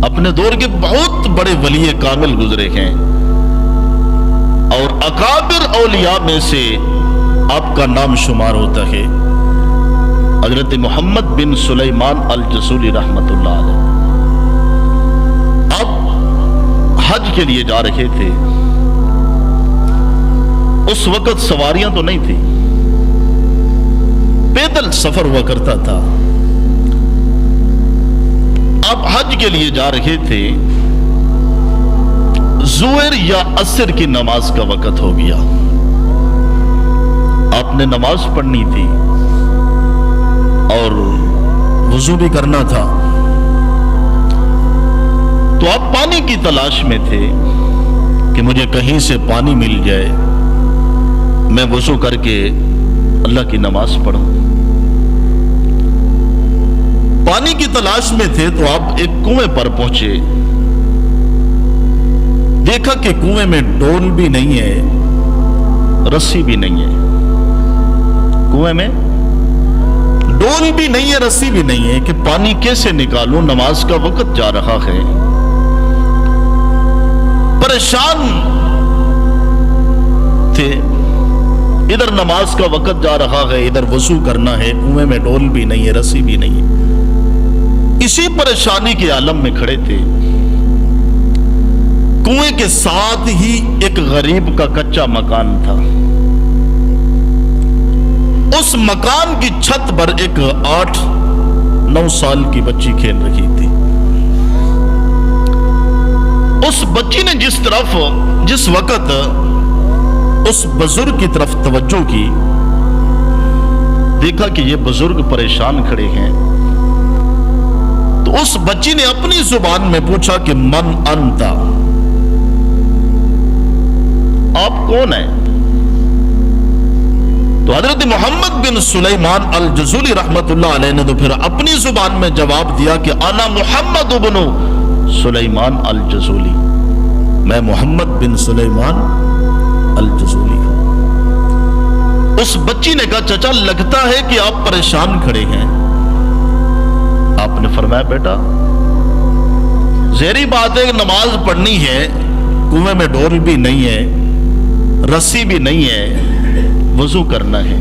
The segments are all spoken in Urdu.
اپنے دور کے بہت بڑے ولی کامل گزرے ہیں، اور اکابر اولیاء میں سے آپ کا نام شمار ہوتا ہے حضرت محمد بن سلیمان الجزولی رحمت اللہ علیہ۔ اب حج کے لیے جا رہے تھے، اس وقت سواریاں تو نہیں تھی، پیدل سفر ہوا کرتا تھا۔ اب حج کے لیے جا رہے تھے، ظہر یا عصر کی نماز کا وقت ہو گیا، آپ نے نماز پڑھنی تھی اور وضو بھی کرنا تھا، تو آپ پانی کی تلاش میں تھے کہ مجھے کہیں سے پانی مل جائے، میں وضو کر کے اللہ کی نماز پڑھوں۔ پانی کی تلاش میں تھے تو آپ ایک کنویں پر پہنچے، دیکھا کہ کنویں میں ڈول بھی نہیں ہے، رسی بھی نہیں ہے، کنویں میں ڈول بھی نہیں ہے، رسی بھی نہیں ہے، کہ پانی کیسے نکالوں، نماز کا وقت جا رہا ہے۔ پریشان تھے، ادھر نماز کا وقت جا رہا ہے، ادھر وضو کرنا ہے، کنویں میں ڈول بھی نہیں ہے، رسی بھی نہیں ہے، اسی پریشانی کے عالم میں کھڑے تھے۔ کنویں کے ساتھ ہی ایک غریب کا کچا مکان تھا، اس مکان کی چھت پر ایک 8-9 سال کی بچی کھیل رہی تھی۔ اس بچی نے جس وقت اس بزرگ کی طرف توجہ کی، دیکھا کہ یہ بزرگ پریشان کھڑے ہیں، تو اس بچی نے اپنی زبان میں پوچھا کہ من انتا، آپ کون ہیں؟ تو حضرت محمد بن سلیمان الجزولی رحمت اللہ علیہ نے تو پھر اپنی زبان میں جواب دیا کہ انا محمد بن سلیمان الجزولی، میں محمد بن سلیمان الجزولی ہوں۔ اس بچی نے کہا چچا لگتا ہے کہ آپ پریشان کھڑے ہیں۔ آپ نے فرمایا بیٹا ظاہری بات ہے کہ نماز پڑھنی ہے، کنویں میں ڈول بھی نہیں ہے، رسی بھی نہیں ہے، وضو کرنا ہے۔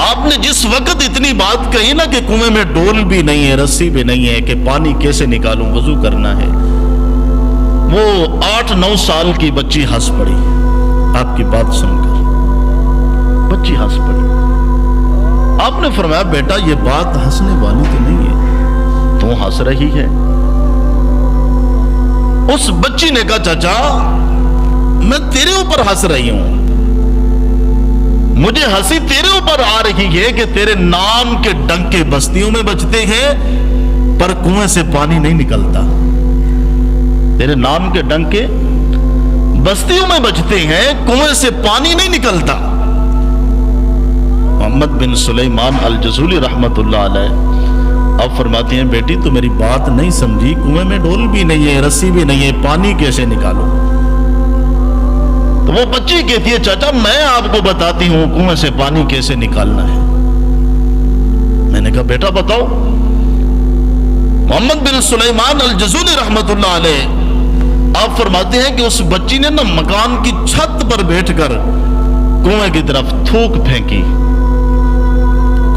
آپ نے جس وقت اتنی بات کہی نا کہ کنویں میں ڈول بھی نہیں ہے، رسی بھی نہیں ہے، کہ پانی کیسے نکالوں، وضو کرنا ہے، وہ 8-9 سال کی بچی ہنس پڑی۔ آپ کی بات سن کر بچی ہنس پڑی۔ آپ نے فرمایا بیٹا یہ بات ہنسنے والی تو نہیں ہے، تو ہنس رہی ہے۔ اس بچی نے کہا چچا میں تیرے اوپر ہنس رہی ہوں، مجھے ہنسی تیرے اوپر آ رہی ہے کہ تیرے نام کے ڈنکے بستیوں میں بجتے ہیں پر کنویں سے پانی نہیں نکلتا، تیرے نام کے ڈنکے بستیوں میں بجتے ہیں، کنویں سے پانی نہیں نکلتا۔ محمد بن سلیمان الجزولی رحمت اللہ علیہ اب فرماتے ہیں بیٹی تو میری بات نہیں سمجھی، کنویں میں ڈول بھی نہیں ہے، رسی بھی نہیں ہے، پانی کیسے نکالوں؟ تو وہ بچی کہتی ہے چچا میں آپ کو بتاتی ہوں کنویں سے پانی کیسے نکالنا ہے۔ میں نے کہا بیٹا بتاؤ۔ محمد بن سلیمان الجزولی رحمت اللہ علیہ آپ فرماتے ہیں کہ اس بچی نے نا مکان کی چھت پر بیٹھ کر کنویں کی طرف تھوک پھینکی،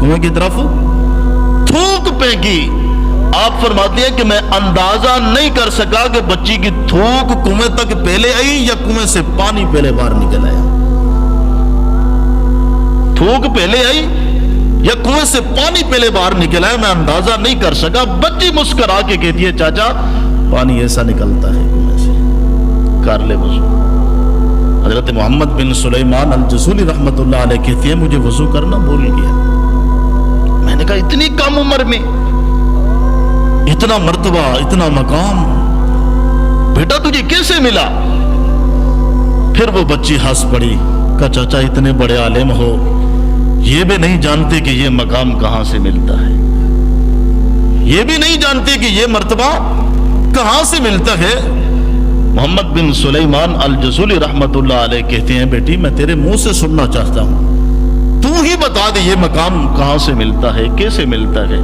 کنویں کی طرف تھوک پھینکی۔ آپ فرماتے ہیں کہ میں اندازہ نہیں کر سکا کہ بچی کی تھوک کنویں تک پہلے آئی یا کنویں سے پانی پہلے باہر نکل آیا، تھوک پہلے آئی یا کنویں سے پانی پہلے باہر نکل آیا، میں اندازہ نہیں کر سکا۔ بچی مسکرا کے کہتی ہے چاچا پانی ایسا نکلتا ہے کنویں سے، کر لے وضو۔ حضرت محمد بن سلیمان الجزولی رحمت اللہ علیہ کہتی ہے مجھے وضو کرنا بھول گیا۔ میں نے کہا اتنی کم عمر میں اتنا مرتبہ، اتنا مقام بیٹا تجھے کیسے ملا؟ پھر وہ بچی ہنس پڑی، کہا چاچا اتنے بڑے عالم ہو یہ بھی نہیں جانتے کہ یہ مقام کہاں سے ملتا ہے، یہ بھی نہیں جانتے کہ یہ مرتبہ کہاں سے ملتا ہے۔ محمد بن سلیمان الجزولی رحمت اللہ علیہ کہتے ہیں بیٹی میں تیرے منہ سے سننا چاہتا ہوں، تو ہی بتا دے یہ مقام کہاں سے ملتا ہے، کیسے ملتا ہے۔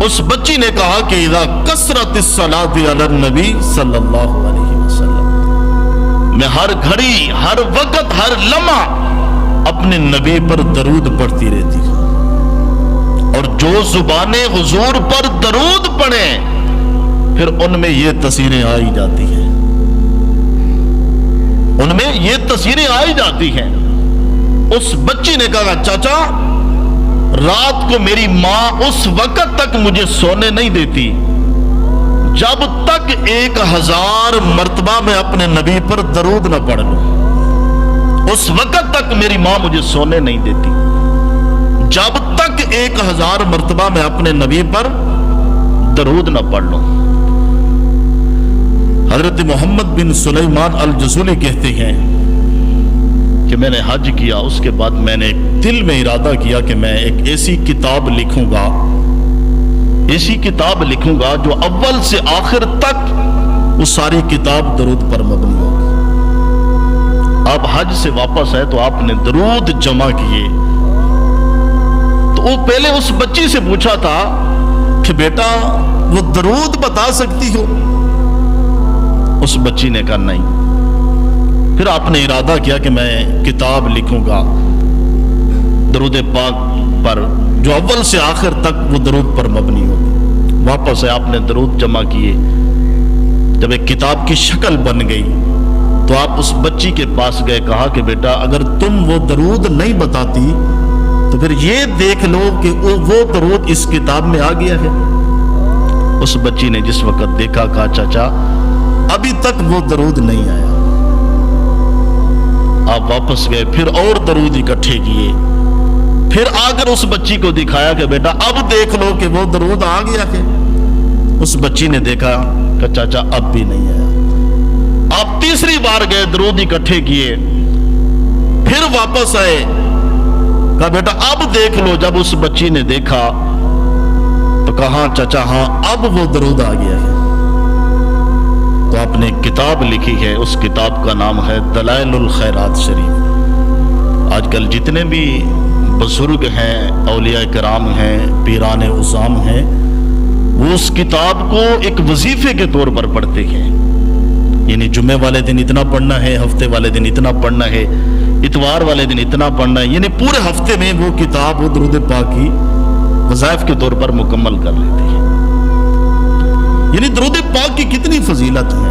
اس بچی نے کہا کہ اذا کثرت الصلاۃ علی النبی صلی اللہ علیہ وسلم، میں ہر گھڑی، ہر وقت، ہر لمحہ اپنے نبی پر درود پڑھتی رہتی ہوں، اور جو زبانیں حضور پر درود پڑھیں پھر ان میں یہ تصویریں آئی جاتی ہیں، ان میں یہ تصویریں آئی جاتی ہیں۔ اس بچی نے کہا چاچا رات کو میری ماں اس وقت تک مجھے سونے نہیں دیتی جب تک 1000 مرتبہ میں اپنے نبی پر درود نہ پڑھ لوں، اس وقت تک میری ماں مجھے سونے نہیں دیتی جب تک 1000 مرتبہ میں اپنے نبی پر درود نہ پڑھ لوں۔ حضرت محمد بن سلیمان الجزولی کہتے ہیں کہ میں نے حج کیا، اس کے بعد میں نے دل میں ارادہ کیا کہ میں ایک ایسی کتاب لکھوں گا، ایسی کتاب لکھوں گا جو اول سے آخر تک وہ ساری کتاب درود پر مبنی ہوگی۔ آپ حج سے واپس آئے تو آپ نے درود جمع کیے، تو وہ پہلے اس بچی سے پوچھا تھا کہ بیٹا وہ درود بتا سکتی ہو؟ اس بچی نے کہا نہیں۔ پھر آپ نے ارادہ کیا کہ میں کتاب لکھوں گا درود پاک پر جو اول سے آخر تک وہ درود پر مبنی ہوگی۔ واپس ہے، آپ نے درود جمع کیے، جب ایک کتاب کی شکل بن گئی تو آپ اس بچی کے پاس گئے، کہا کہ بیٹا اگر تم وہ درود نہیں بتاتی تو پھر یہ دیکھ لو کہ وہ درود اس کتاب میں آ گیا ہے۔ اس بچی نے جس وقت دیکھا کہا چاچا ابھی تک وہ درود نہیں آیا۔ آپ واپس گئے، پھر اور درود اکٹھے کیے، پھر آ کر اس بچی کو دکھایا کہ بیٹا اب دیکھ لو کہ وہ درود آ گیا ہے۔ اس بچی نے دیکھا کہ چاچا اب بھی نہیں آیا۔ آپ تیسری بار گئے، درود اکٹھے کیے، پھر واپس آئے، کہا بیٹا اب دیکھ لو۔ جب اس بچی نے دیکھا تو کہا چاچا ہاں اب وہ درود آ گیا ہے۔ تو آپ نے ایک کتاب لکھی ہے، اس کتاب کا نام ہے دلائل الخیرات شریف۔ آج کل جتنے بھی بزرگ ہیں، اولیاء کرام ہیں، پیران عظام ہیں، وہ اس کتاب کو ایک وظیفے کے طور پر پڑھتے ہیں، یعنی جمعے والے دن اتنا پڑھنا ہے، ہفتے والے دن اتنا پڑھنا ہے، اتوار والے دن اتنا پڑھنا ہے، یعنی پورے ہفتے میں وہ کتاب وہ درود پاک کی وظائف کے طور پر مکمل کر لیتے ہیں۔ یعنی درود پاک کی کتنی فضیلت ہے۔